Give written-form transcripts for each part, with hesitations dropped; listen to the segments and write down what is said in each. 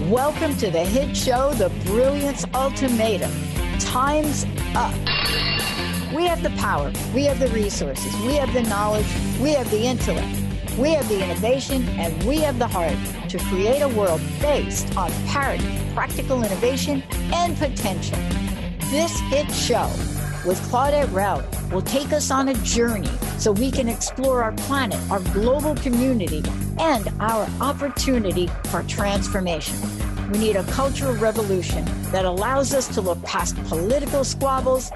Welcome to the hit show, The Brilliance Ultimatum. Time's up. We have the power, we have the resources, we have the knowledge, we have the intellect, we have the innovation, and we have the heart to create a world based on parity, practical innovation, and potential. This hit show with Claudette Rowley will take us on a journey so we can explore our planet, our global community, and our opportunity for transformation. We need a cultural revolution that allows us to look past political squabbles,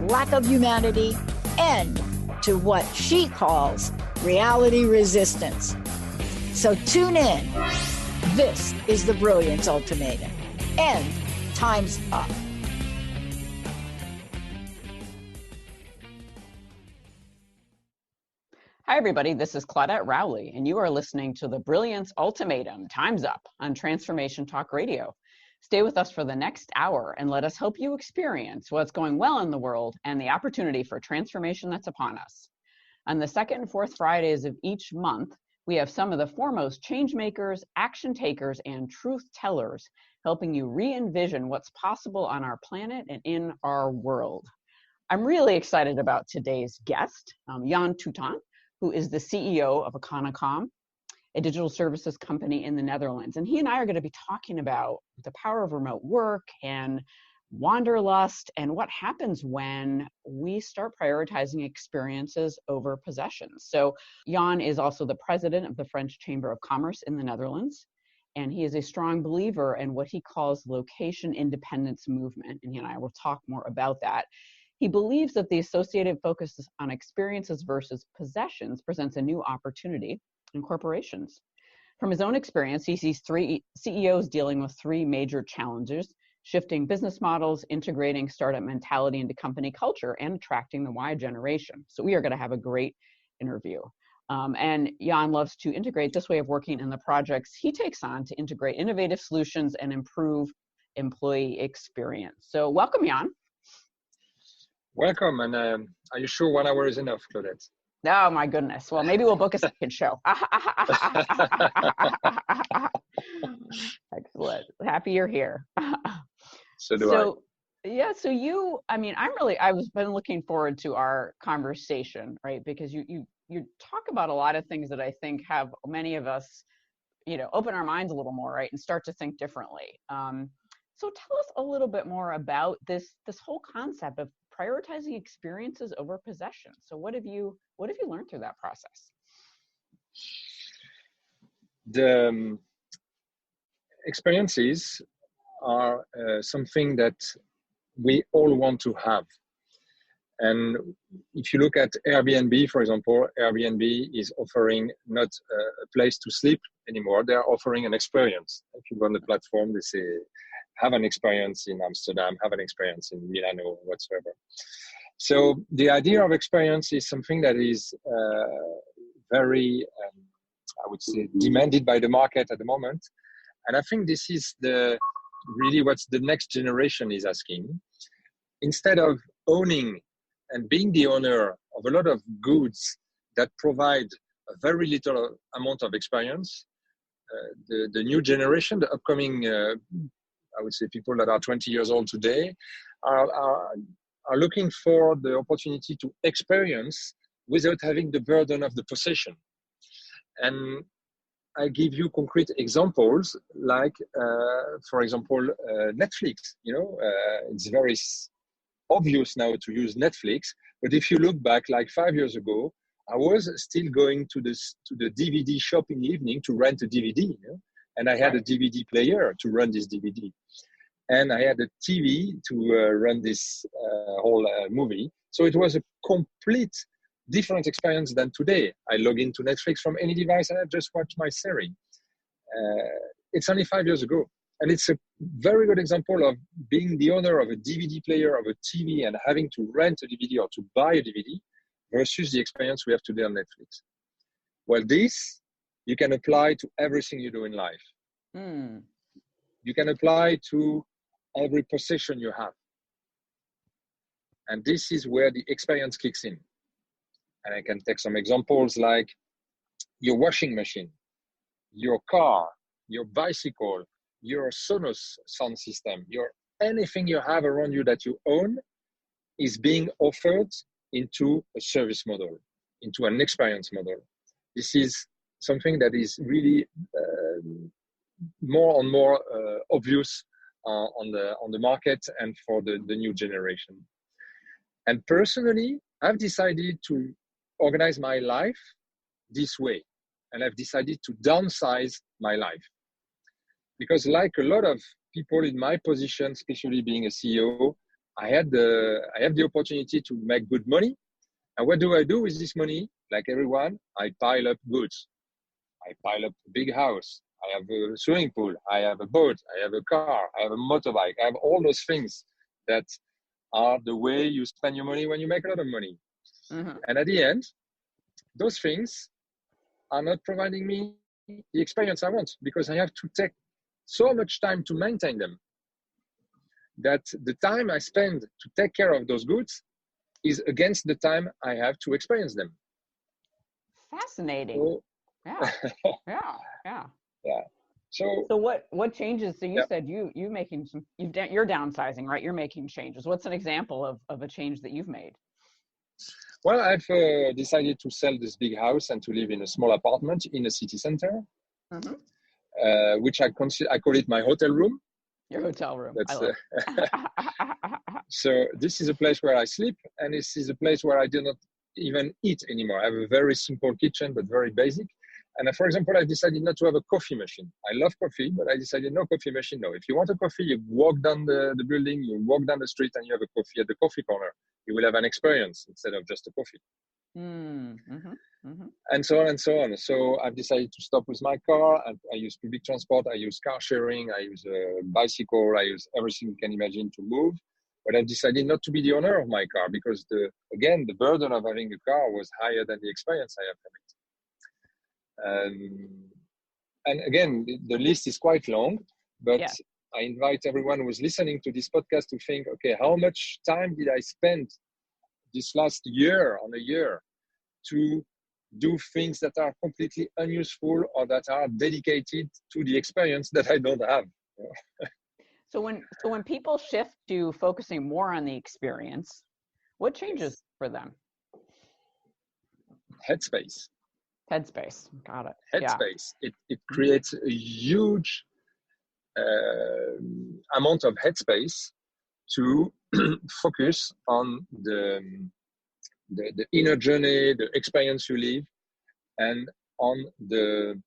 lack of humanity, and to what she calls reality resistance. So tune in. This is the Brilliance Ultimatum, and time's up. Hi, everybody. This is Claudette Rowley, and you are listening to the Brilliance Ultimatum, Time's Up, on Transformation Talk Radio. Stay with us for the next hour and let us help you experience what's going well in the world and the opportunity for transformation that's upon us. On the second and fourth Fridays of each month, we have some of the foremost change makers, action takers, and truth tellers helping you re-envision what's possible on our planet and in our world. I'm really excited about today's guest, Yann Toutant, who is the CEO of Econocom, a digital services company in the Netherlands. And he and I are going to be talking about the power of remote work and wanderlust and what happens when we start prioritizing experiences over possessions. So Yann is also the president of the French Chamber of Commerce in the Netherlands, and he is a strong believer in what he calls location independence movement. And he and I will talk more about that. He believes that the associated focus on experiences versus possessions presents a new opportunity in corporations. From his own experience, he sees three CEOs dealing with three major challenges: shifting business models, integrating startup mentality into company culture, and attracting the Y generation. So we are going to have a great interview. And Yann loves to integrate this way of working in the projects he takes on to integrate innovative solutions and improve employee experience. So welcome, Yann. Welcome, and are you sure 1 hour is enough, Claudette? Oh my goodness. Well, maybe we'll book a second show. Excellent. Happy you're here. So do I. Yeah, so I've been looking forward to our conversation, right? Because you talk about a lot of things that I think have many of us, open our minds a little more, right? And start to think differently. So tell us a little bit more about this whole concept of prioritizing experiences over possessions. So what have you learned through that process? The experiences are something that we all want to have. And if you look at Airbnb, for example, Airbnb is offering not a place to sleep anymore. They are offering an experience. If you go on the platform, they say, have an experience in Amsterdam, have an experience in Milano, whatsoever. So the idea of experience is something that is very, I would say, demanded by the market at the moment. And I think this is really what the next generation is asking. Instead of owning and being the owner of a lot of goods that provide a very little amount of experience, the new generation, the upcoming I would say people that are 20 years old today are looking for the opportunity to experience without having the burden of the possession. And I give you concrete examples like, for example, Netflix. It's very obvious now to use Netflix, but if you look back like 5 years ago, I was still going to the DVD shop in the evening to rent a DVD. And I had a DVD player to run this DVD. And I had a TV to run this whole movie. So it was a complete different experience than today. I log into Netflix from any device and I just watch my series. It's only 5 years ago. And it's a very good example of being the owner of a DVD player, of a TV, and having to rent a DVD or to buy a DVD versus the experience we have today on Netflix. Well, this you can apply to everything you do in life. You can apply to every possession you have. And this is where the experience kicks in. And I can take some examples like your washing machine, your car, your bicycle, your Sonos sound system, your anything you have around you that you own is being offered into a service model, into an experience model. This is something that is really more and more obvious on the market and for the new generation. And personally, I've decided to organize my life this way, and I've decided to downsize my life. Because like a lot of people in my position, especially being a CEO, I have the opportunity to make good money. And what do I do with this money? Like everyone, I pile up goods. I pile up a big house. I have a swimming pool. I have a boat. I have a car. I have a motorbike. I have all those things that are the way you spend your money when you make a lot of money. Mm-hmm. And at the end, those things are not providing me the experience I want, because I have to take so much time to maintain them that the time I spend to take care of those goods is against the time I have to experience them. Fascinating. So, yeah. So what changes? So you said you're downsizing, right? You're making changes. What's an example of a change that you've made? Well, I've decided to sell this big house and to live in a small apartment in a city center, mm-hmm. Which I call it my hotel room. Your hotel room. That's, so this is a place where I sleep, and this is a place where I do not even eat anymore. I have a very simple kitchen, but very basic. And for example, I decided not to have a coffee machine. I love coffee, but I decided no coffee machine. No, if you want a coffee, you walk down the building, you walk down the street, and you have a coffee at the coffee corner. You will have an experience instead of just a coffee. Mm-hmm. Mm-hmm. And so on and so on. So I've decided to stop with my car. I use public transport. I use car sharing. I use a bicycle. I use everything you can imagine to move. But I've decided not to be the owner of my car because the burden of having a car was higher than the experience I have from it. And again, the list is quite long, but I invite everyone who is listening to this podcast to think, okay, how much time did I spend this last year to do things that are completely unuseful or that are dedicated to the experience that I don't have? So when people shift to focusing more on the experience, what changes for them? Headspace. Got it. Headspace. It creates a huge amount of headspace to focus on the inner journey, the experience you live, and on the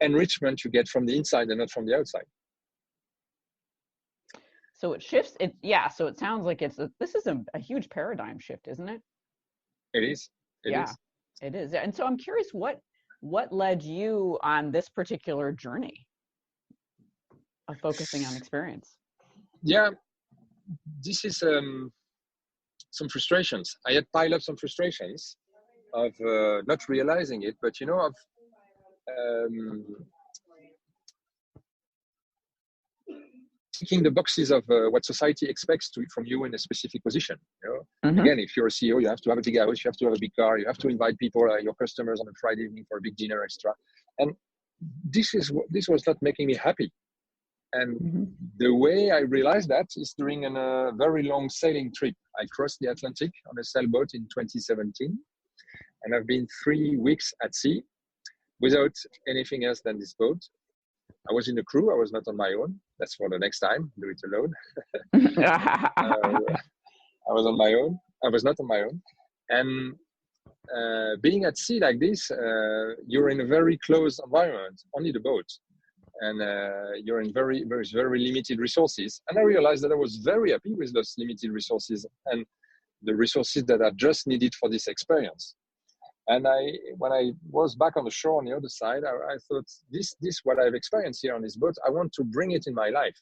enrichment you get from the inside and not from the outside. So it shifts. So it sounds like this is a huge paradigm shift, isn't it? It is. It is. It is. And so I'm curious, what led you on this particular journey of focusing on experience? Yeah, this is some frustrations. I had piled up some frustrations of not realizing it, but of ticking the boxes of what society expects from you in a specific position. Mm-hmm. Again, if you're a CEO, you have to have a big house, you have to have a big car, you have to invite people, your customers on a Friday evening for a big dinner extra. And this was not making me happy. And mm-hmm. the way I realized that is during a very long sailing trip. I crossed the Atlantic on a sailboat in 2017, and I've been 3 weeks at sea without anything else than this boat. I was in the crew. I was not on my own. That's for the next time. Do it alone. I was on my own. I was not on my own. And being at sea like this, you're in a very closed environment, only the boat. And you're in very limited resources. And I realized that I was very happy with those limited resources and the resources that are just needed for this experience. And when I was back on the shore on the other side, I thought, this what I've experienced here on this boat, I want to bring it in my life.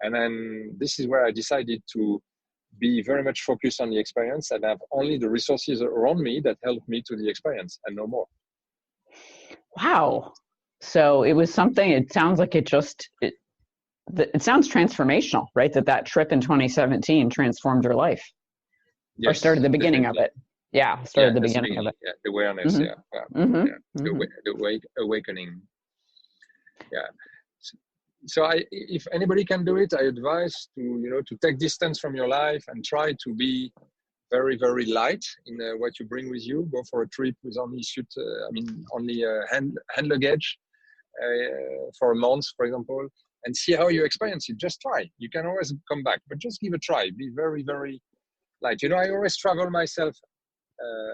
And then this is where I decided to be very much focused on the experience and have only the resources around me that help me to the experience and no more. Wow. So it was something, it sounds like it sounds transformational, right? That trip in 2017 transformed your life. Yes, or started the beginning of it. Yeah, started the beginning of it. Yeah, the awareness, mm-hmm. Mm-hmm. The awakening. Yeah. if anybody can do it, I advise to take distance from your life and try to be very, very light in what you bring with you. Go for a trip with only hand luggage for a month, for example, and see how you experience it. Just try. You can always come back, but just give a try. Be very, very light. I always travel myself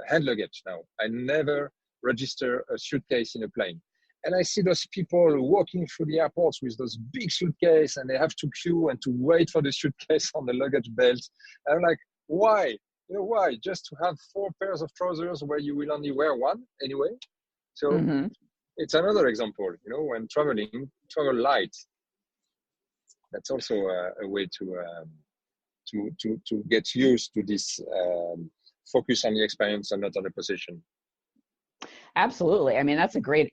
hand luggage now. I never register a suitcase in a plane. And I see those people walking through the airports with those big suitcases, and they have to queue and to wait for the suitcase on the luggage belt. And I'm like, why? Why? Just to have 4 pairs of trousers where you will only wear one anyway. So it's another example, when traveling, travel light. That's also a way to get used to this focus on the experience and not on the position. Absolutely. I mean, that's a great,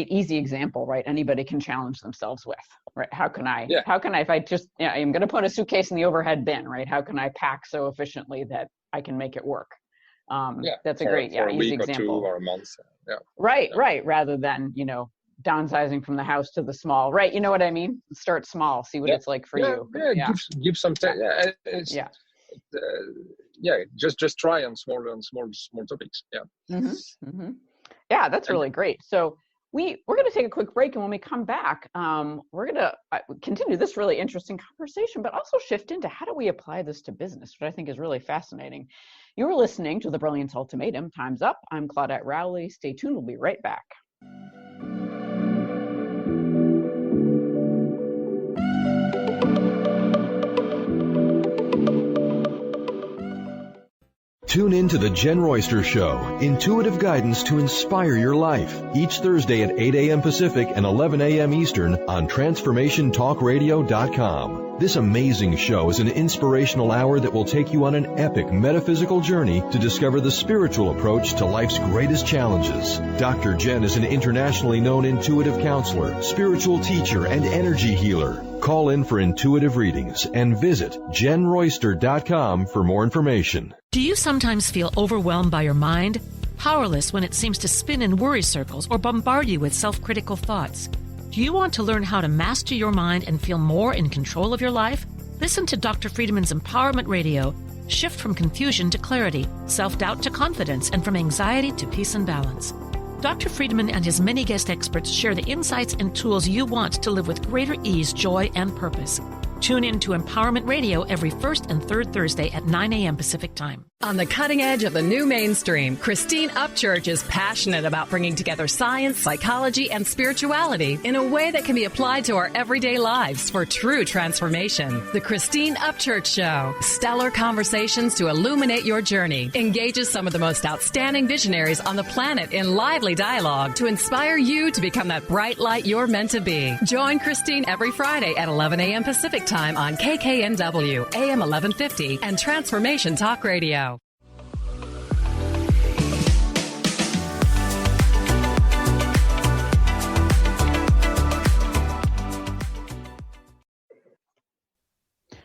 easy example, right? Anybody can challenge themselves with, right? How can I, if I just, I'm going to put a suitcase in the overhead bin, right? How can I pack so efficiently that I can make it work? That's a great, easy example. Or 2 or a month. Yeah. Right. Rather than, downsizing from the house to the small, right? You know what I mean? Start small, see what it's like for you. Give some time. Just try on small topics. Yeah, that's really great. So we're going to take a quick break, and when we come back, we're going to continue this really interesting conversation, but also shift into how do we apply this to business, which I think is really fascinating. You're listening to The Brilliance Ultimatum. Time's up. I'm Claudette Rowley. Stay tuned. We'll be right back. Tune in to The Jen Royster Show, intuitive guidance to inspire your life, each Thursday at 8 a.m. Pacific and 11 a.m. Eastern on TransformationTalkRadio.com. This amazing show is an inspirational hour that will take you on an epic metaphysical journey to discover the spiritual approach to life's greatest challenges. Dr. Jen is an internationally known intuitive counselor, spiritual teacher, and energy healer. Call in for intuitive readings and visit JenRoyster.com for more information. Do you sometimes feel overwhelmed by your mind? Powerless when it seems to spin in worry circles or bombard you with self-critical thoughts? Do you want to learn how to master your mind and feel more in control of your life? Listen to Dr. Friedman's Empowerment Radio. Shift from confusion to clarity, self-doubt to confidence, and from anxiety to peace and balance. Dr. Friedman and his many guest experts share the insights and tools you want to live with greater ease, joy, and purpose. Tune in to Empowerment Radio every first and third Thursday at 9 a.m. Pacific Time. On the cutting edge of the new mainstream, Christine Upchurch is passionate about bringing together science, psychology, and spirituality in a way that can be applied to our everyday lives for true transformation. The Christine Upchurch Show, stellar conversations to illuminate your journey, engages some of the most outstanding visionaries on the planet in lively dialogue to inspire you to become that bright light you're meant to be. Join Christine every Friday at 11 a.m. Pacific Time on KKNW, AM 1150, and Transformation Talk Radio.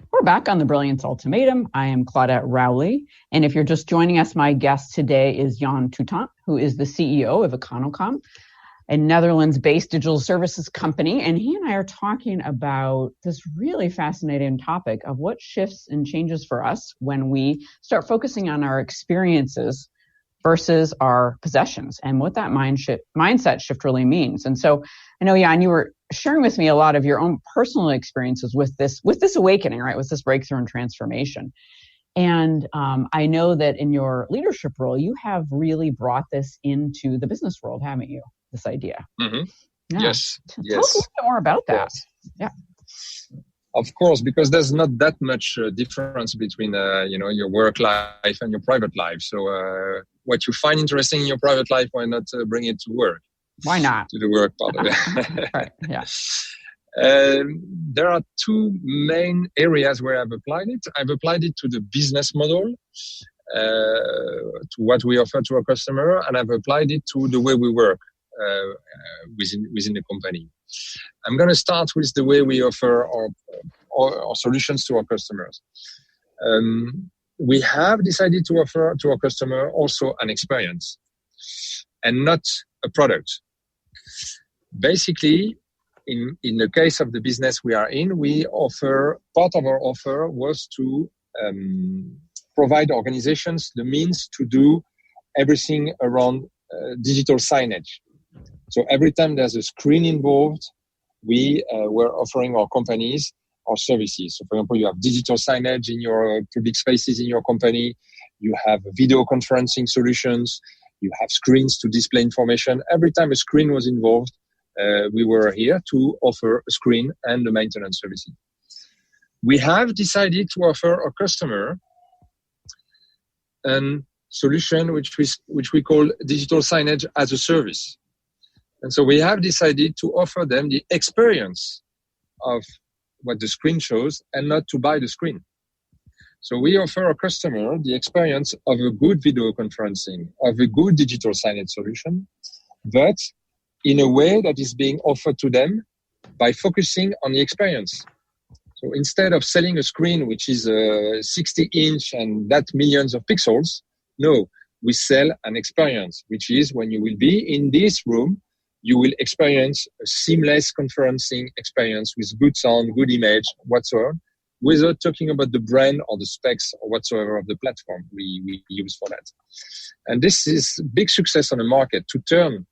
We're back on The Brilliance Ultimatum. I am Claudette Rowley. And if you're just joining us, my guest today is Yann Toutant, who is the CEO of Econocom, a Netherlands-based digital services company. And he and I are talking about this really fascinating topic of what shifts and changes for us when we start focusing on our experiences versus our possessions, and what that mindset shift really means. And so I know, Yann, you were sharing with me a lot of your own personal experiences with this awakening, right? With this breakthrough and transformation. And I know that in your leadership role, you have really brought this into the business world, haven't you? This idea. Mm-hmm. Yeah. Yes. Tell us a little bit more about that. Yeah. Of course, because there's not that much difference between your work life and your private life. So what you find interesting in your private life, why not bring it to work? Why not? To the work part of it. Right. Yeah. There are 2 main areas where I've applied it. I've applied it to the business model, to what we offer to our customer, and I've applied it to the way we work within the company. I'm going to start with the way we offer our solutions to our customers. We have decided to offer to our customer also an experience and not a product. Basically, in the case of the business we are in, part of our offer was to provide organizations the means to do everything around digital signage. So every time there's a screen involved, we were offering our companies our services. So for example, you have digital signage in your public spaces in your company, you have video conferencing solutions, you have screens to display information. Every time a screen was involved, we were here to offer a screen and the maintenance services. We have decided to offer a customer a solution which we call digital signage as a service. And so we have decided to offer them the experience of what the screen shows and not to buy the screen. So we offer a customer the experience of a good video conferencing, of a good digital signage solution, but in a way that is being offered to them by focusing on the experience. So instead of selling a screen which is 60-inch and that millions of pixels, no, we sell an experience, which is when you will be in this room, you will experience a seamless conferencing experience with good sound, good image, whatsoever, without talking about the brand or the specs or whatsoever of the platform we use for that. And this is big success on the market to turn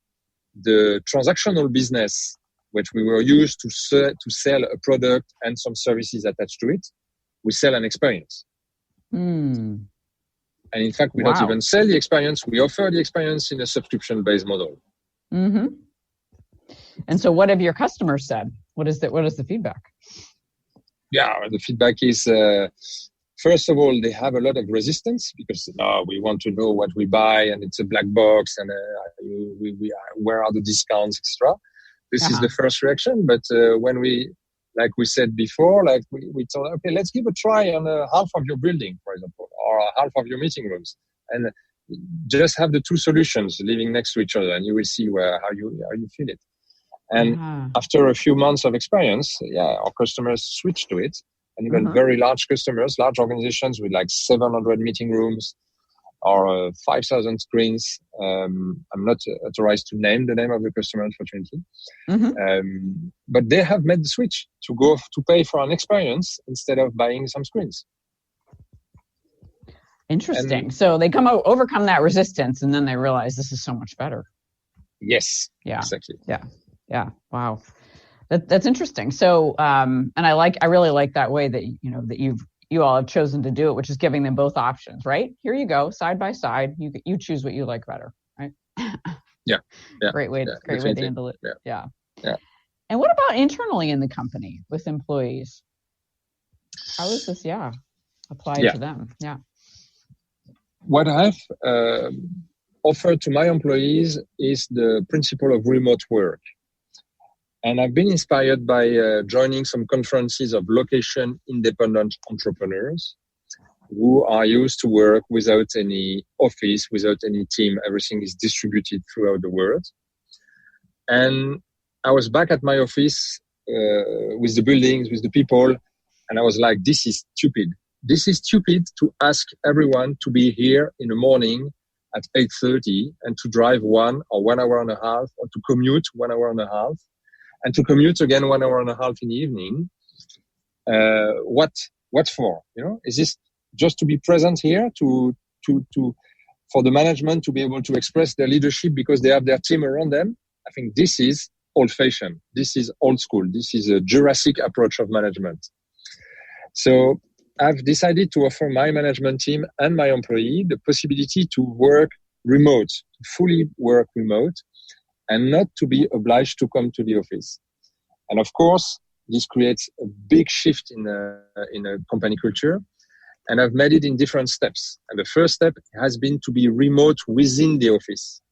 the transactional business, which we were used to sell a product and some services attached to it, we sell an experience. And in fact, we don't even sell the experience. We offer the experience in a subscription-based model. Mm-hmm. And so what have your customers said? What is the feedback? Yeah, the feedback is, first of all, they have a lot of resistance because we want to know what we buy and it's a black box and where are the discounts, etc. This is the first reaction. But when we, like we said before, we thought, okay, let's give a try on half of your building, for example, or half of your meeting rooms, and just have the two solutions living next to each other, and you will see how you feel it. And after a few months of experience, our customers switched to it, and even very large customers, large organizations with like 700 meeting rooms or 5,000 screens. I'm not authorized to name the name of the customer, unfortunately. But they have made the switch to pay for an experience instead of buying some screens. Interesting. So they overcome that resistance, and then they realize this is so much better. Yes. Yeah. Exactly. Yeah. Wow. That's interesting. So, and I really like that way that, that you all have chosen to do it, which is giving them both options, right? Here you go, side by side. You choose what you like better, right? Yeah. Great way to handle it. Yeah. And what about internally in the company with employees? How is this, applied to them? Yeah. What I've offered to my employees is the principle of remote work. And I've been inspired by joining some conferences of location-independent entrepreneurs who are used to work without any office, without any team. Everything is distributed throughout the world. And I was back at my office with the buildings, with the people, and I was like, this is stupid. This is stupid to ask everyone to be here in the morning at 8:30 and to drive 1 or 1 hour and a half, or to commute 1 hour and a half, and to commute again 1 hour and a half in the evening. What for? Is this just to be present here to for the management to be able to express their leadership because they have their team around them? I think this is old-fashioned. This is old school. This is a Jurassic approach of management. So I've decided to offer my management team and my employee the possibility to work remote, to fully work remote, and not to be obliged to come to the office. And of course, this creates a big shift in a company culture. And I've made it in different steps. And the first step has been to be remote within the office.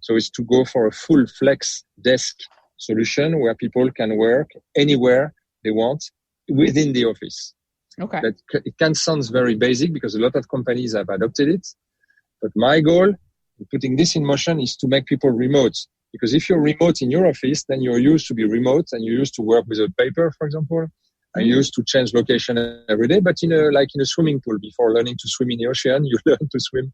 So it's to go for a full flex desk solution where people can work anywhere they want within the office. Okay. It can sound very basic because a lot of companies have adopted it. But my goal in putting this in motion is to make people remote. Because if you're remote in your office, then you're used to be remote and you're used to work without paper, for example. And you're used to change location every day. But in a swimming pool, before learning to swim in the ocean, you learn to swim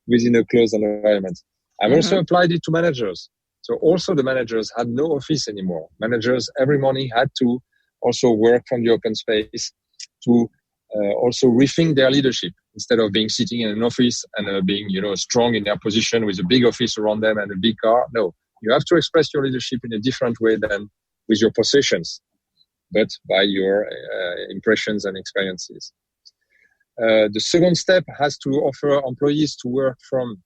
within a closed environment. I've also applied it to managers. So also the managers had no office anymore. Managers every morning had to also work from the open space to also rethink their leadership instead of being sitting in an office and being, strong in their position with a big office around them and a big car. No, you have to express your leadership in a different way than with your possessions, but by your impressions and experiences. The second step has to offer employees to work from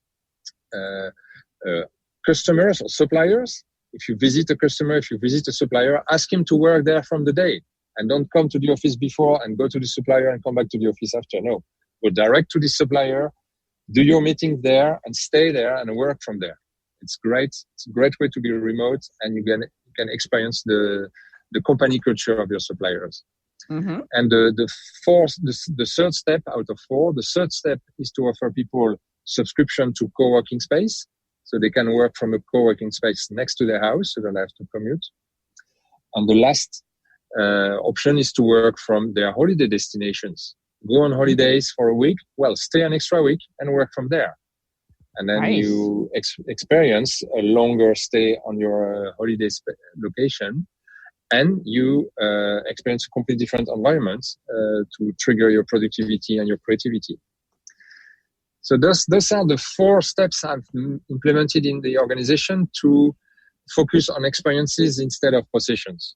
customers or suppliers. If you visit a customer, if you visit a supplier, ask him to work there from the day and don't come to the office before and go to the supplier and come back to the office after. No, go direct to the supplier, do your meetings there and stay there and work from there. It's great. It's a great way to be remote and you can experience the company culture of your suppliers. Mm-hmm. And the third step out of four, the third step is to offer people subscription to co-working space. So they can work from a co-working space next to their house, so they don't have to commute. And the last option is to work from their holiday destinations. Go on holidays for a week, stay an extra week and work from there. And then nice. You experience a longer stay on your holiday location, and you experience a completely different environment to trigger your productivity and your creativity. So those are the 4 steps I've implemented in the organization to focus on experiences instead of possessions.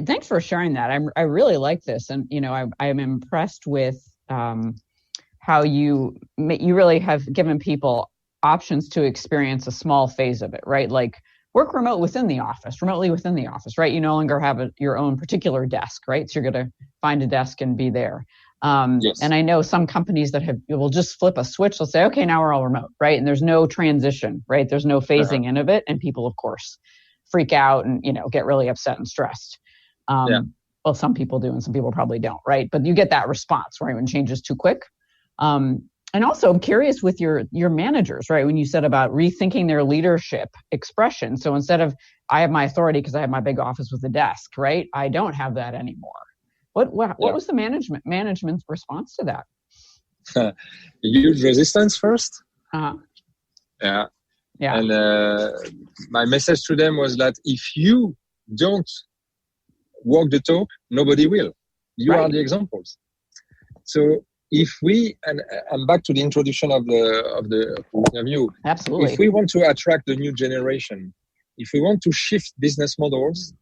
Thanks for sharing that. I really like this, and I'm impressed with how you really have given people options to experience a small phase of it, right? Like work remotely within the office, right? You no longer have your own particular desk, right? So you're going to find a desk and be there. Yes. And I know some companies that will just flip a switch. They'll say, okay, now we're all remote, right? And there's no transition, right? There's no phasing in of it. And people, of course, freak out and, get really upset and stressed. Well, some people do and some people probably don't, right? But you get that response, right? When change is too quick. And also I'm curious with your managers, right? When you said about rethinking their leadership expression. So instead of, I have my authority because I have my big office with a desk, right? I don't have that anymore. What was the management's response to that? Huge resistance first. Uh-huh. Yeah. And my message to them was that if you don't walk the talk, nobody will. You are the examples. So if we, and I'm back to the introduction of the interview. Absolutely. If we want to attract the new generation, if we want to shift business models,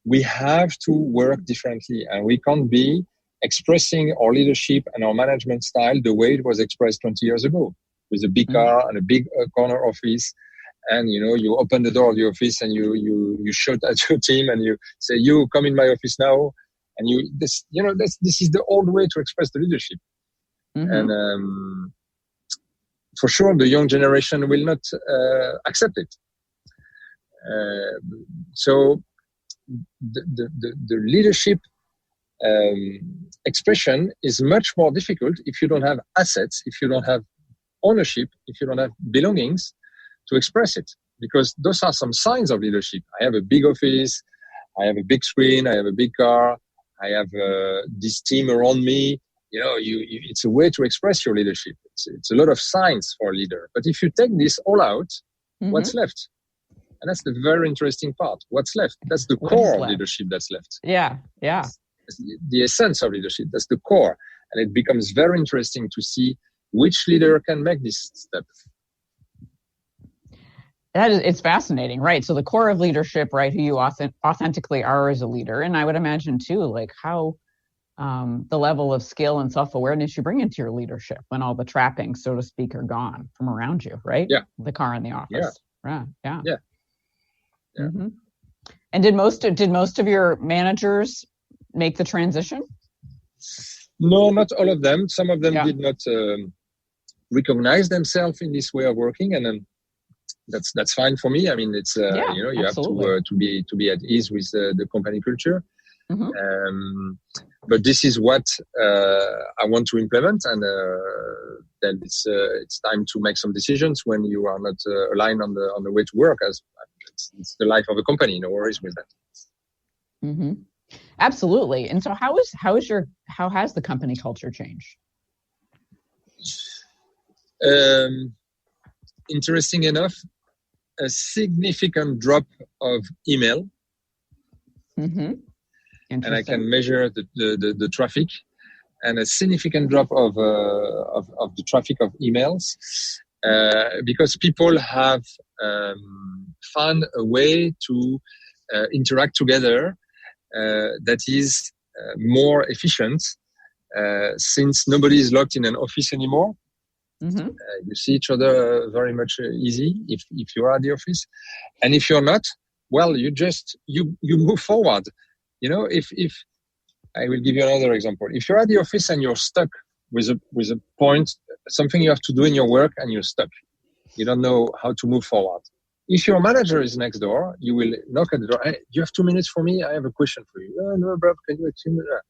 we have to work differently, and we can't be expressing our leadership and our management style the way it was expressed 20 years ago, with a big car and a big corner office. And, you open the door of the office and you shout at your team and you say, you come in my office now. And this is the old way to express the leadership. Mm-hmm. And for sure, the young generation will not accept it. So the leadership expression is much more difficult if you don't have assets, if you don't have ownership, if you don't have belongings to express it. Because those are some signs of leadership. I have a big office, I have a big screen, I have a big car, I have this team around me. It's a way to express your leadership. It's a lot of signs for a leader. But if you take this all out, what's left? And that's the very interesting part. What's left? That's the core of leadership that's left. Yeah. It's the essence of leadership. That's the core. And it becomes very interesting to see which leader can make this step. It's fascinating, right? So the core of leadership, right, who you authentically are as a leader. And I would imagine too, like how the level of skill and self-awareness you bring into your leadership when all the trappings, so to speak, are gone from around you, right? Yeah. The car in the office. Yeah. Mm-hmm. And did most of your managers make the transition? No, not all of them. Some of them did not recognize themselves in this way of working, and that's fine for me. I mean, it's you absolutely. Have to be at ease with the company culture. Mm-hmm. But this is what I want to implement, and then it's time to make some decisions when you are not aligned on the way to work. As it's the life of a company, no worries with that. Mm-hmm. Absolutely. And so, how has the company culture changed? Interesting enough, a significant drop of email. Mm-hmm. And I can measure the traffic, and a significant drop of the traffic of emails, because people have found a way to interact together that is more efficient, since nobody is locked in an office anymore. Mm-hmm. You see each other very much easy if you are at the office, and if you're not, well, you move forward. You know, if I will give you another example. If you're at the office and you're stuck with a point, something you have to do in your work, and you're stuck, you don't know how to move forward. If your manager is next door, you will knock at the door. Hey, do you have 2 minutes for me? I have a question for you. No, bro, can you explain that?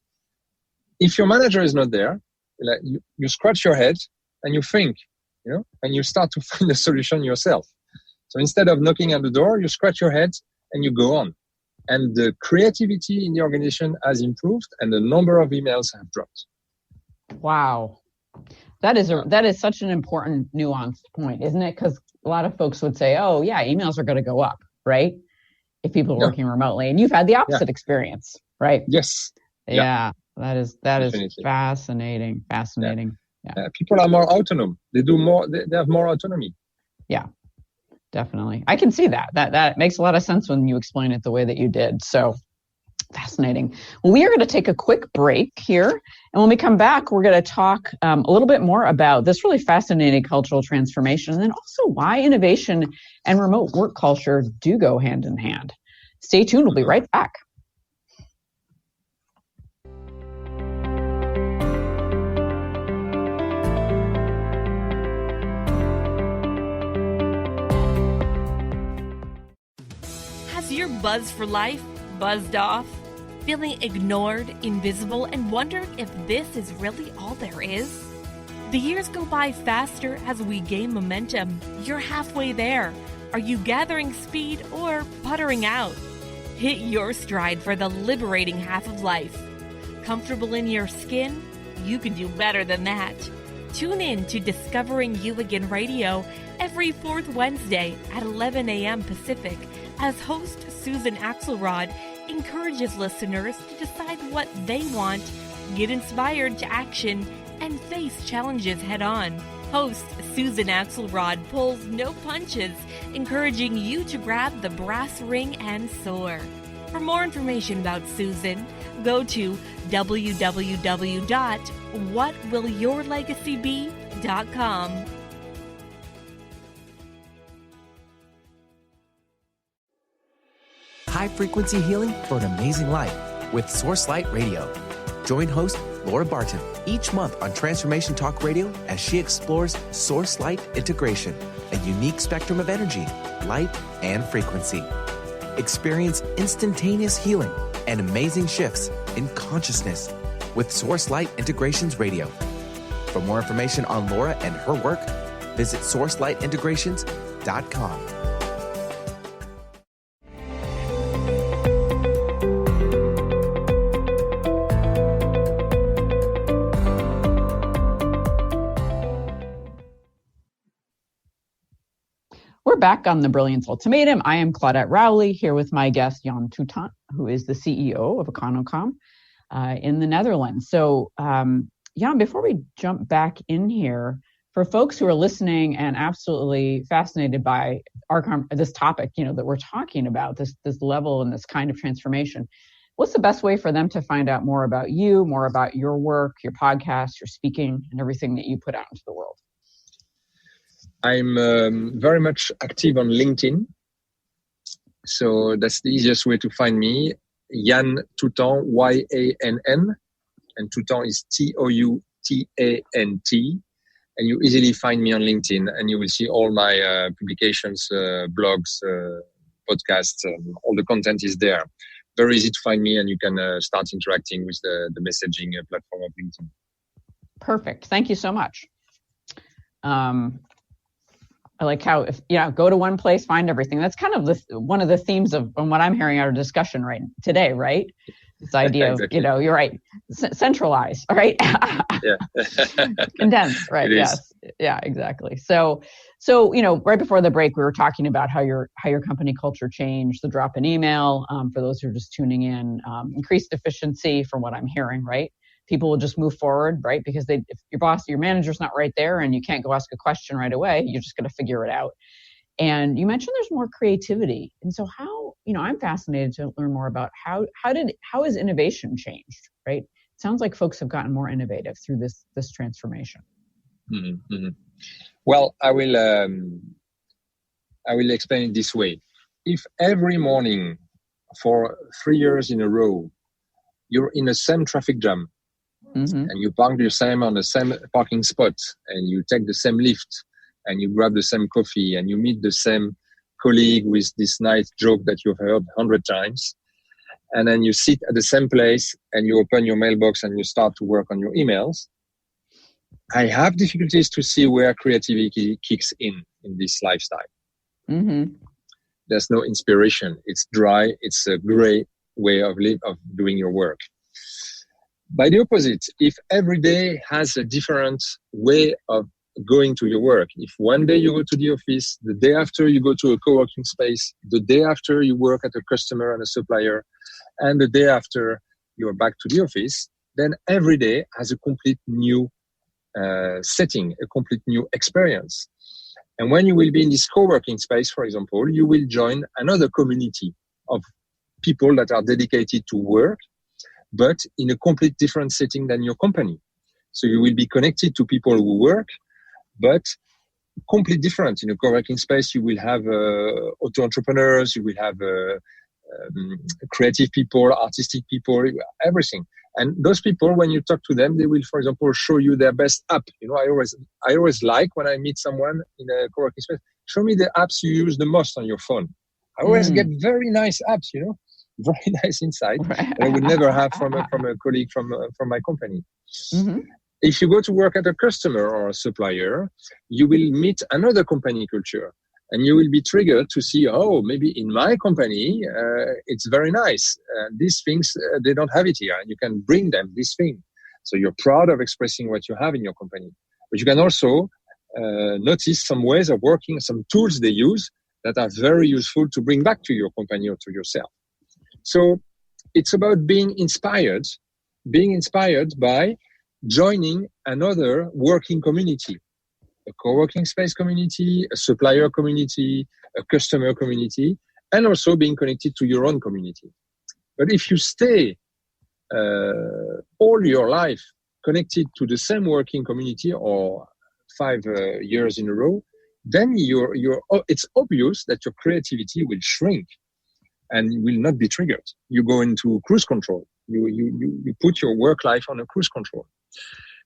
If your manager is not there, like you scratch your head and you think, you know, and you start to find a solution yourself. So instead of knocking at the door, you scratch your head and you go on. And the creativity in the organization has improved, and the number of emails have dropped. Wow. That is such an important nuanced point, isn't it? Because a lot of folks would say, oh, yeah, emails are going to go up, right? If people are working remotely. And you've had the opposite experience, right? Yes. Yeah. That is fascinating. Yeah. People are more autonomous. They do more. They have more autonomy. Yeah. Definitely. I can see that. That makes a lot of sense when you explain it the way that you did. So fascinating. Well, we are going to take a quick break here. And when we come back, we're going to talk a little bit more about this really fascinating cultural transformation, and then also why innovation and remote work culture do go hand in hand. Stay tuned. We'll be right back. Your buzz for life buzzed off? Feeling ignored, invisible, and wondering if this is really all there is? The years go by faster as we gain momentum. You're halfway there. Are you gathering speed or puttering out? Hit your stride for the liberating half of life. Comfortable in your skin? You can do better than that. Tune in to Discovering You Again Radio every fourth Wednesday at 11 a.m. Pacific, as host Susan Axelrod encourages listeners to decide what they want, get inspired to action, and face challenges head-on. Host Susan Axelrod pulls no punches, encouraging you to grab the brass ring and soar. For more information about Susan, go to www.whatwillyourlegacybe.com. High-frequency healing for an amazing life with Source Light Radio. Join host Laura Barton each month on Transformation Talk Radio as she explores Source Light integration, a unique spectrum of energy, light, and frequency. Experience instantaneous healing and amazing shifts in consciousness with Source Light Integrations Radio. For more information on Laura and her work, visit sourcelightintegrations.com. We're back on the Brilliance Ultimatum. I am Claudette Rowley here with my guest, Yann Toutant, who is the CEO of Econocom in the Netherlands. So, Yann, before we jump back in here, for folks who are listening and absolutely fascinated by this topic, that we're talking about, this level and this kind of transformation, what's the best way for them to find out more about you, more about your work, your podcast, your speaking, and everything that you put out into the world? I'm very much active on LinkedIn. So that's the easiest way to find me. Yann Toutant, Y-A-N-N. And Toutant is T-O-U-T-A-N-T. And you easily find me on LinkedIn, and you will see all my publications, blogs, podcasts, all the content is there. Very easy to find me, and you can start interacting with the messaging platform of LinkedIn. Perfect. Thank you so much. I like how, go to one place, find everything. That's kind of one of the themes of what I'm hearing out of discussion today, right? This idea Exactly. of, you're right, centralized, right? Yeah. Condensed, right? Yes. Yeah, exactly. So, right before the break, we were talking about how your company culture changed, the drop in email, for those who are just tuning in, increased efficiency from what I'm hearing, right? People will just move forward, right? Because if your manager's not right there and you can't go ask a question right away, you're just going to figure it out. And you mentioned there's more creativity. And so how, I'm fascinated to learn more about how has innovation changed, right? It sounds like folks have gotten more innovative through this transformation. Mm-hmm. Mm-hmm. Well, I will explain it this way. If every morning for 3 years in a row, you're in the same traffic jam, and you park on the same parking spot, and you take the same lift, and you grab the same coffee, and you meet the same colleague with this nice joke that you've heard 100 times, and then you sit at the same place, and you open your mailbox, and you start to work on your emails, I have difficulties to see where creativity kicks in this lifestyle. Mm-hmm. There's no inspiration. It's dry. It's a gray way of doing your work. By the opposite, if every day has a different way of going to your work, if one day you go to the office, the day after you go to a co-working space, the day after you work at a customer and a supplier, and the day after you're back to the office, then every day has a complete new setting, a complete new experience. And when you will be in this co-working space, for example, you will join another community of people that are dedicated to work, but in a complete different setting than your company. So you will be connected to people who work, but completely different. In a co-working space, you will have auto-entrepreneurs, you will have creative people, artistic people, everything. And those people, when you talk to them, they will, for example, show you their best app. I always like when I meet someone in a co-working space, show me the apps you use the most on your phone. I always get very nice apps, very nice insight that I would never have from a colleague from my company. Mm-hmm. If you go to work at a customer or a supplier, you will meet another company culture. And you will be triggered to see, maybe in my company, it's very nice. These things, they don't have it here. And you can bring them this thing. So you're proud of expressing what you have in your company. But you can also notice some ways of working, some tools they use that are very useful to bring back to your company or to yourself. So it's about being inspired by joining another working community. A co-working space community, a supplier community, a customer community, and also being connected to your own community. But if you stay all your life connected to the same working community or 5 years in a row, then it's obvious that your creativity will shrink and will not be triggered. You go into cruise control. You put your work life on a cruise control.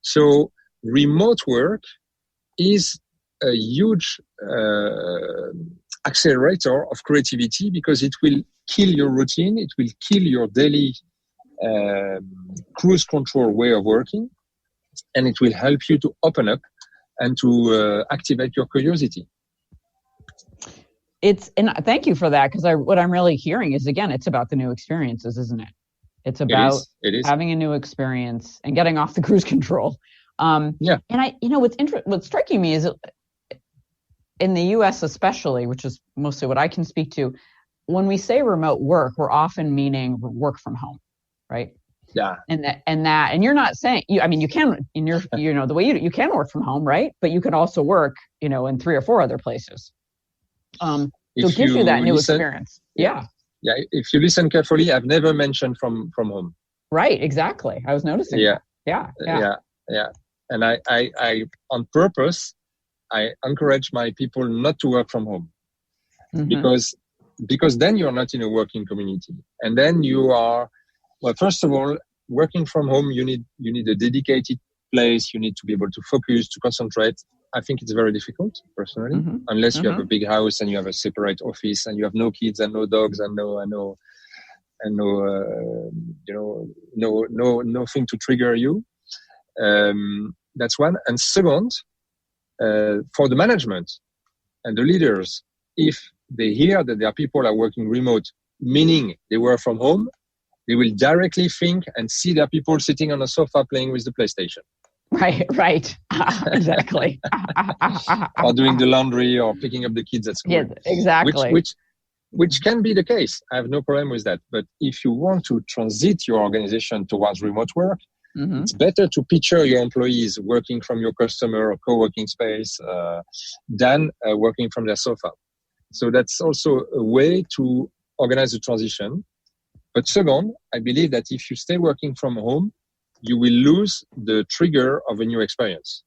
So remote work is a huge accelerator of creativity because it will kill your routine, it will kill your daily cruise control way of working, and it will help you to open up and to activate your curiosity. And thank you for that, because what I'm really hearing is, again, it's about the new experiences, isn't it? It's about having a new experience and getting off the cruise control. And what's striking me is in the US especially, which is mostly what I can speak to, when we say remote work, we're often meaning work from home, right? Yeah. And you're not saying you can in your the way you can work from home, right? But you can also work in 3 or 4 other places. So it gives you that new experience. Yeah. Yeah. If you listen carefully, I've never mentioned from home. Right. Exactly. I was noticing. Yeah. That. Yeah. And I on purpose, I encourage my people not to work from home, because then you're not in a working community, and then you are. Well, first of all, working from home, you need a dedicated place. You need to be able to focus, to concentrate. I think it's very difficult, personally, unless you have a big house and you have a separate office and you have no kids and no dogs and nothing to trigger you. That's one. And second, for the management and the leaders, if they hear that their people are working remote, meaning they work from home, They will directly think and see their people sitting on a sofa playing with the PlayStation. Right. Exactly. Or doing the laundry or picking up the kids at school. Yes, exactly. Which can be the case. I have no problem with that. But if you want to transit your organization towards remote work, it's better to picture your employees working from your customer or co-working space than working from their sofa. So that's also a way to organize the transition. But second, I believe that if you stay working from home, you will lose the trigger of a new experience.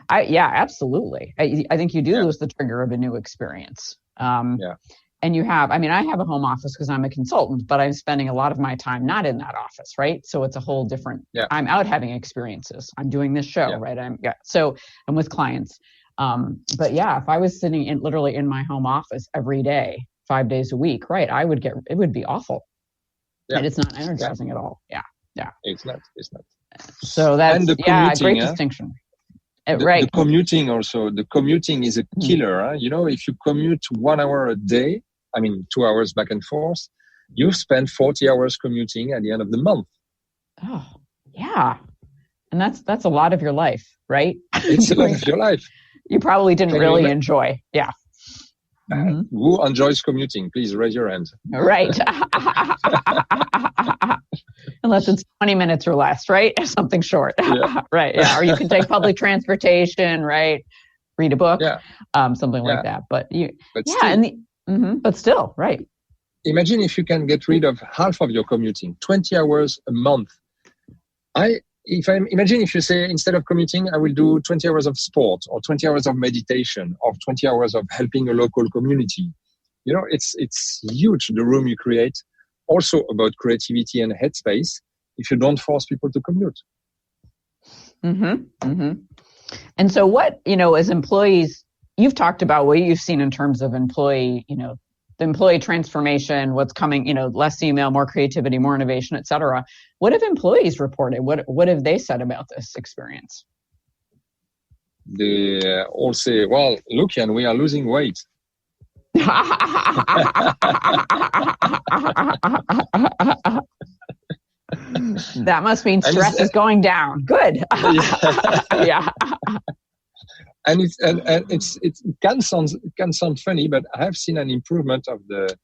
Absolutely. I think you do lose the trigger of a new experience. And you have, I have a home office because I'm a consultant, but I'm spending a lot of my time not in that office, right? So it's a whole different, I'm out having experiences. I'm doing this show, right? So I'm with clients. But if I was sitting literally in my home office every day, 5 days a week, right? It would be awful. And it's not energizing at all. Yeah. It's not. So that's great distinction. The commuting also. The commuting is a killer. If you commute 1 hour a day, 2 hours back and forth, you spend 40 hours commuting at the end of the month. Oh, yeah. And that's a lot of your life, right? It's a lot of your life. You probably didn't really enjoy. Yeah. Who enjoys commuting? Please raise your hand. Right. Unless it's 20 minutes or less, right? Something short. Right. Yeah. Or you can take public transportation, right? Read a book, something like that. But still, right. Imagine if you can get rid of half of your commuting, 20 hours a month. Imagine if you say, instead of commuting, I will do 20 hours of sport or 20 hours of meditation or 20 hours of helping a local community. It's huge, the room you create. Also about creativity and headspace if you don't force people to commute. And so what, as employees, you've talked about what you've seen in terms of employee, the employee transformation, what's coming, less email, more creativity, more innovation, et cetera. What have employees reported? What have they said about this experience? They all say, well, look, Yann, we are losing weight. That must mean stress is going down. Good. And it can sound funny, but I have seen an improvement of the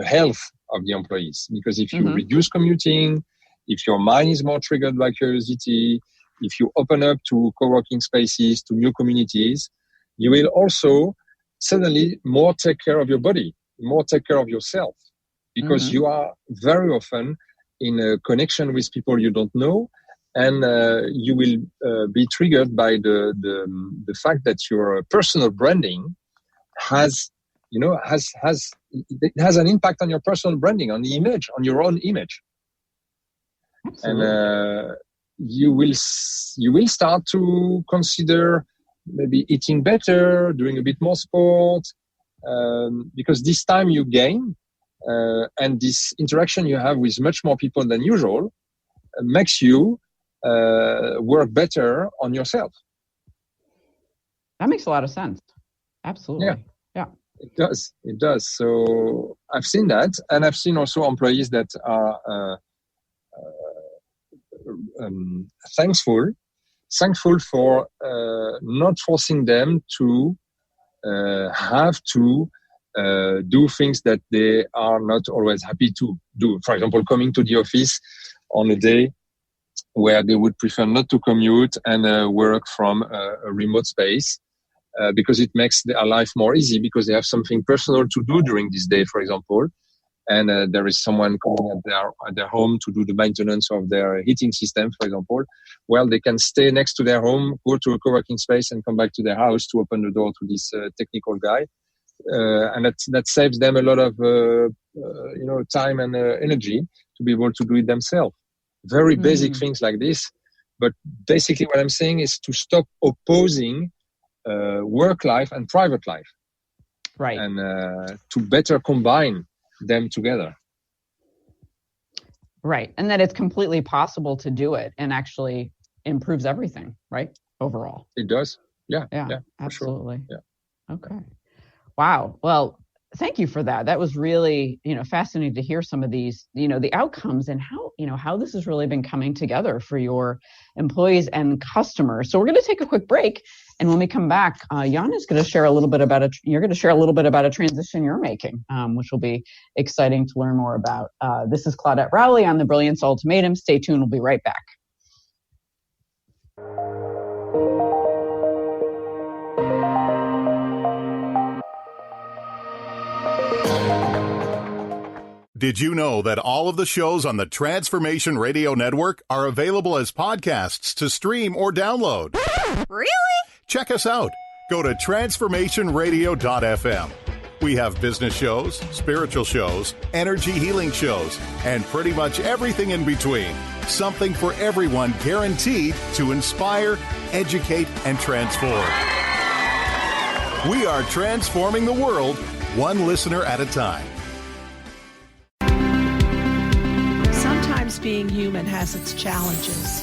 health of the employees, because if you reduce commuting, if your mind is more triggered by curiosity, if you open up to co-working spaces, to new communities, you will also suddenly more take care of your body, more take care of yourself, because you are very often in a connection with people you don't know, and you will be triggered by the fact that your personal branding has an impact on your personal branding, on the image, on your own image. Absolutely. And you will start to consider maybe eating better, doing a bit more sport, because this time you gain, and this interaction you have with much more people than usual makes you work better on yourself. That makes a lot of sense. Absolutely. Yeah. It does. So I've seen that, and I've seen also employees that are thankful for not forcing them to have to do things that they are not always happy to do. For example, coming to the office on a day where they would prefer not to commute and work from a remote space, because it makes their life more easy, because they have something personal to do during this day, for example. And there is someone coming at their home to do the maintenance of their heating system, for example. Well, they can stay next to their home, go to a co-working space, and come back to their house to open the door to this technical guy. And that saves them a lot of time and energy to be able to do it themselves. Very basic things like this. But basically what I'm saying is to stop opposing work life and private life. Right. And to better combine them together. Right. And that it's completely possible to do it and actually improves everything, right? Overall. It does. Yeah. Absolutely. Sure. Yeah. Okay. Wow. Well, thank you for that. That was really, fascinating to hear some of these, the outcomes and how this has really been coming together for your employees and customers. So we're going to take a quick break. And when we come back, Yann is going to share a little bit about a transition you're making, which will be exciting to learn more about. This is Claudette Rowley on the Brilliance Ultimatum. Stay tuned. We'll be right back. Did you know that all of the shows on the Transformation Radio Network are available as podcasts to stream or download? Really? Check us out. Go to transformationradio.fm. We have business shows, spiritual shows, energy healing shows, and pretty much everything in between. Something for everyone, guaranteed to inspire, educate, and transform. We are transforming the world, one listener at a time. Sometimes being human has its challenges.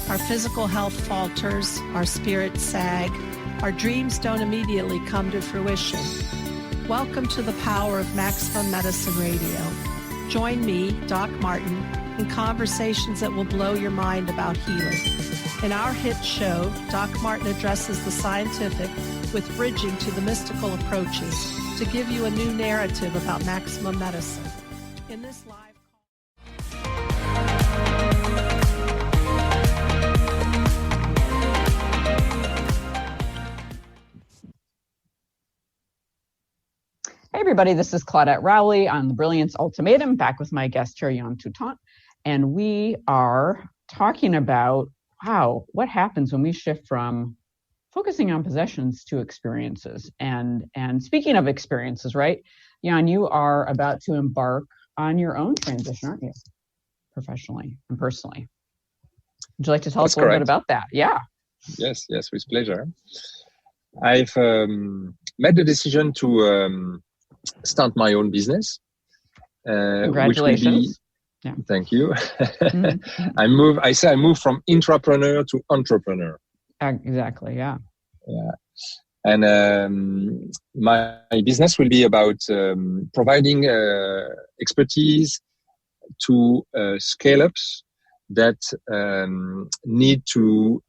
Our physical health falters, our spirits sag, our dreams don't immediately come to fruition. Welcome to the power of Maximum Medicine Radio. Join me, Doc Martin, in conversations that will blow your mind about healing. In our hit show, Doc Martin addresses the scientific with bridging to the mystical approaches to give you a new narrative about maximum medicine. In this live Hey everybody, this is Claudette Rowley on the Brilliance Ultimatum, back with my guest here, Yann Toutant. And we are talking about, what happens when we shift from focusing on possessions to experiences. And speaking of experiences, right, Yann, you are about to embark on your own transition, aren't you? Professionally and personally. Would you like to tell us a little bit about that? Yeah. Yes, with pleasure. I've made the decision to start my own business. Congratulations. Thank you. Mm-hmm. I moved from intrapreneur to entrepreneur. Exactly, yeah. And my business will be about providing expertise to scale-ups that need to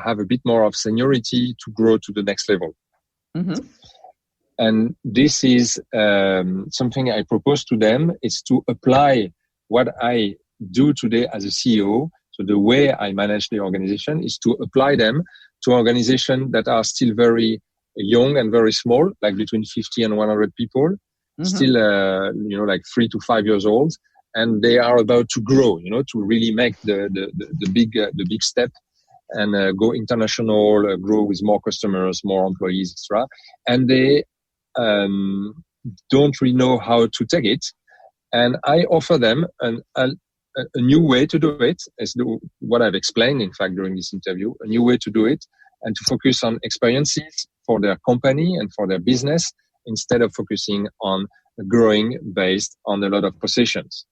have a bit more of seniority to grow to the next level. Mm-hmm. And this is something I propose to them, is to apply what I do today as a CEO. So the way I manage the organization is to apply them to organizations that are still very young and very small, like between 50 and 100 people, mm-hmm. still, like 3 to 5 years old. And they are about to grow, to really make the big step and go international, grow with more customers, more employees, etc. And they don't really know how to take it. And I offer them a new way to do it, as what I've explained, in fact, during this interview, a new way to do it, and to focus on experiences for their company and for their business, instead of focusing on growing based on a lot of possessions.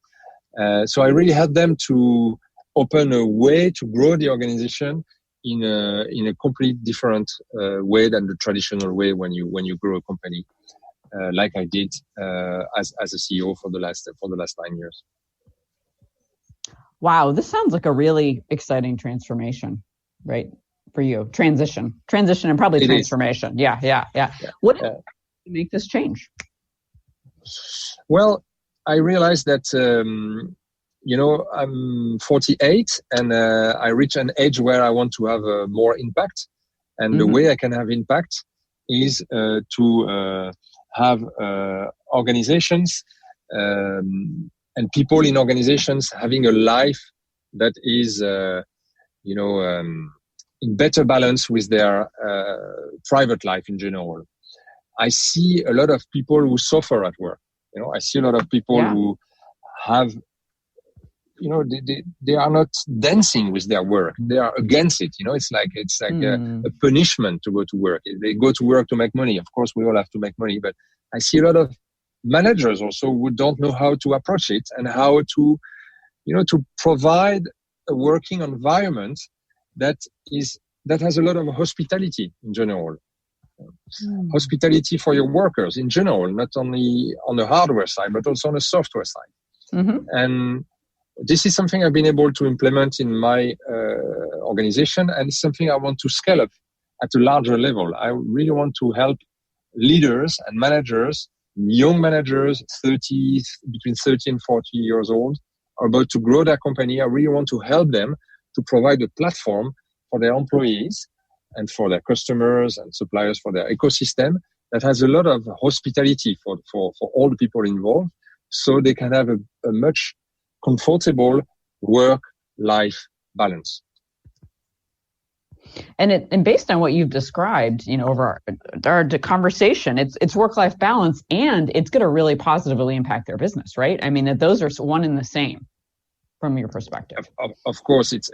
So I really help them to open a way to grow the organization in a completely different way than the traditional way when you grow a company, like I did as a CEO for the last 9 years. Wow, this sounds like a really exciting transformation, right? For you, transition, and probably transformation. Yeah. What did you make this change? Well, I realized that, I'm 48 and I reach an age where I want to have more impact. And the way I can have impact is to have organizations and people in organizations having a life that is, in better balance with their private life in general. I see a lot of people who suffer at work. I see a lot of people who have, they are not dancing with their work. They are against it. It's like a punishment to go to work. They go to work to make money. Of course, we all have to make money, but I see a lot of managers also who don't know how to approach it and how to, to provide a working environment that has a lot of hospitality in general. Hospitality for your workers in general, not only on the hardware side, but also on the software side. And this is something I've been able to implement in my organization, and it's something I want to scale up at a larger level. I really want to help leaders and managers, young managers, between 30 and 40 years old, are about to grow their company. I really want to help them to provide a platform for their employees and for their customers and suppliers, for their ecosystem that has a lot of hospitality for all the people involved, so they can have a much comfortable work-life balance. And based on what you've described, over our conversation, it's work-life balance, and it's going to really positively impact their business, right? I mean, that those are one and the same from your perspective. Of course, it's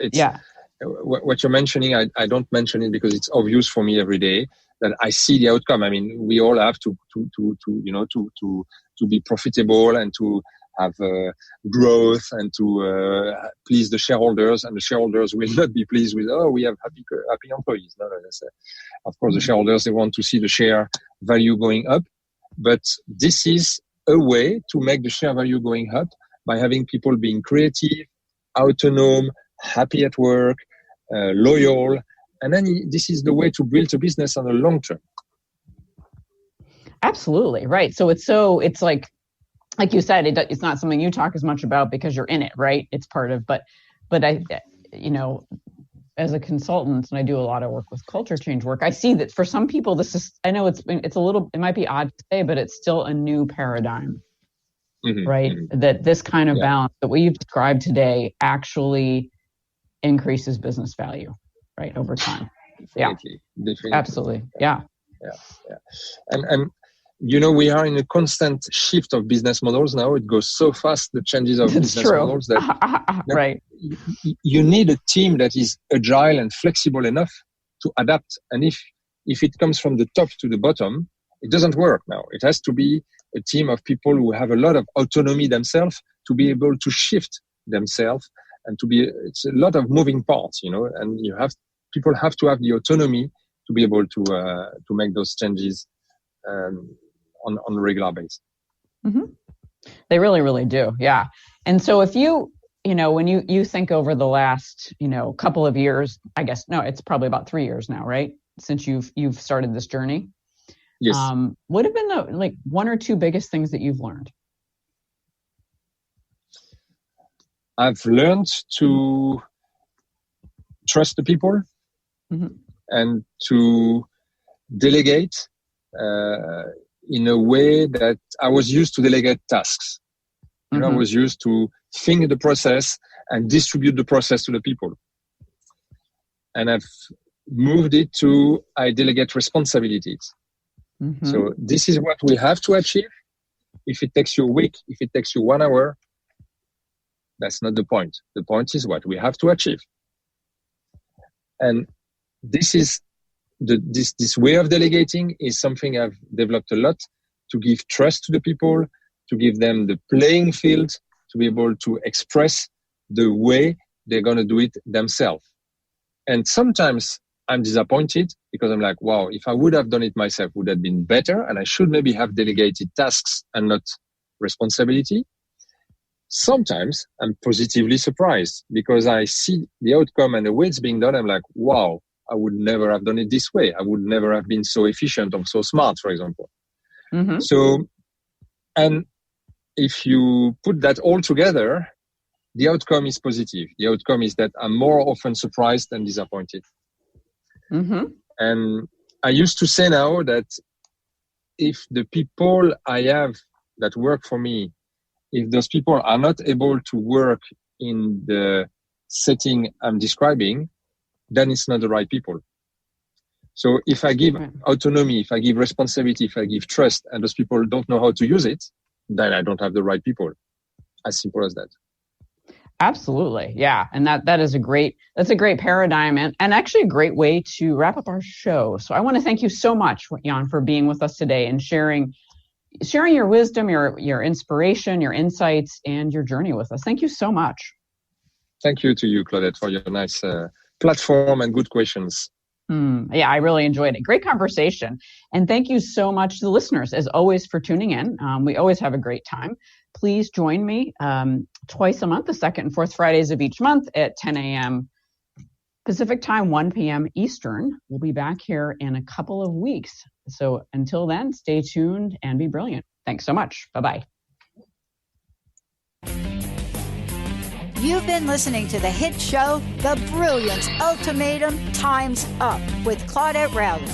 what you're mentioning. I don't mention it because it's obvious for me every day that I see the outcome. I mean, we all have to be profitable and to have growth and to please the shareholders, and the shareholders will not be pleased with, we have happy employees. No, of course, the shareholders, they want to see the share value going up, but this is a way to make the share value going up by having people being creative, autonomous, happy at work, loyal, and then this is the way to build a business on the long term. Absolutely, right. So it's like you said, it's not something you talk as much about because you're in it, right? It's part of, but I, as a consultant, and I do a lot of work with culture change work, I see that for some people, I know it might be odd to say, but it's still a new paradigm, right? That this kind of balance that what you've described today actually increases business value, right, over time. Definitely. Absolutely. Yeah. And we are in a constant shift of business models now. It goes so fast, the changes of business models, that right. You need a team that is agile and flexible enough to adapt. And if it comes from the top to the bottom, it doesn't work now. It has to be a team of people who have a lot of autonomy themselves to be able to shift themselves, and it's a lot of moving parts, and people have to have the autonomy to be able to make those changes on a regular basis. They really, really do. Yeah. And so if when you think over the last, couple of years, I guess, no, it's probably about 3 years now, right? Since you've started this journey. Yes. What have been the one or two biggest things that you've learned? I've learned to trust the people and to delegate in a way that I was used to delegate tasks. I was used to think the process and distribute the process to the people. And I've moved it to I delegate responsibilities. So this is what we have to achieve. If it takes you a week, if it takes you 1 hour, that's not the point. The point is what we have to achieve. And this is this way of delegating is something I've developed a lot, to give trust to the people, to give them the playing field, to be able to express the way they're going to do it themselves. And sometimes I'm disappointed because I'm like, wow, if I would have done it myself, would have been better. And I should maybe have delegated tasks and not responsibility. Sometimes I'm positively surprised because I see the outcome and the way it's being done. I'm like, wow, I would never have done it this way. I would never have been so efficient or so smart, for example. So, and if you put that all together, the outcome is positive. The outcome is that I'm more often surprised than disappointed. And I used to say now that if the people I have that work for me, if those people are not able to work in the setting I'm describing, then it's not the right people. So if I give autonomy, if I give responsibility, if I give trust, and those people don't know how to use it, then I don't have the right people. As simple as that. Absolutely. Yeah. And that's a great paradigm and actually a great way to wrap up our show. So I want to thank you so much, Yann, for being with us today and sharing your wisdom, your inspiration, your insights, and your journey with us. Thank you so much. Thank you to you, Claudette, for your nice platform and good questions. Yeah, I really enjoyed it. Great conversation. And thank you so much to the listeners, as always, for tuning in. We always have a great time. Please join me twice a month, the second and fourth Fridays of each month at 10 a.m. Pacific time, 1 p.m. Eastern. We'll be back here in a couple of weeks. So until then, stay tuned and be brilliant. Thanks so much. Bye-bye. You've been listening to the hit show, The Brilliance Ultimatum Time's Up with Claudette Rowley.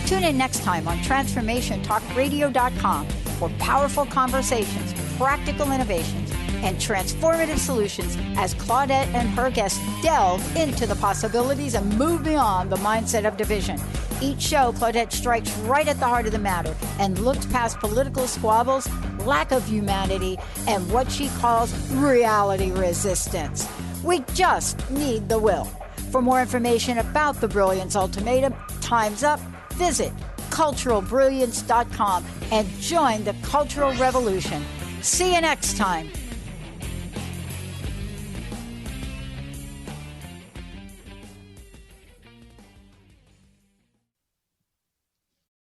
Tune in next time on TransformationTalkRadio.com for powerful conversations, practical innovations, and transformative solutions as Claudette and her guests delve into the possibilities and move beyond the mindset of division. Each show, Claudette strikes right at the heart of the matter and looks past political squabbles, lack of humanity, and what she calls reality resistance. We just need the will. For more information about the Brilliance Ultimatum, Time's Up, visit culturalbrilliance.com and join the cultural revolution. See you next time.